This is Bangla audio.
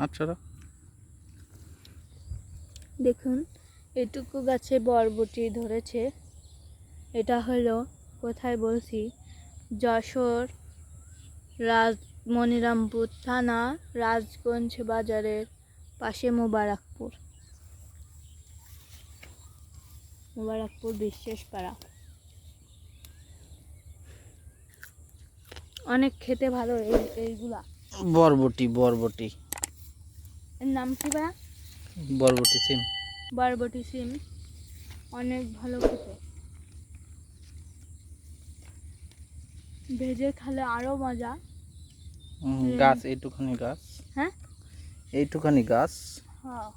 আচ্ছা দেখুন এটুকু গাছে বরবটি ধরেছে। এটা হলো কোথায় বলছি, যশোর মনিরামপুর থানা রাজগঞ্জ বাজারের পাশে মুবারকপুর বিশ্বাস পাড়া। অনেক খেতে ভালো এইগুলা। বরবটি এর নাম কি ভাই? বরবটি সিম অনেক ভালো খেতে, ভেজে খেলে আরো মজা। গাছ এইটুখানি গাছ। হ্যাঁ এইটুখানি গাছ। হ্যাঁ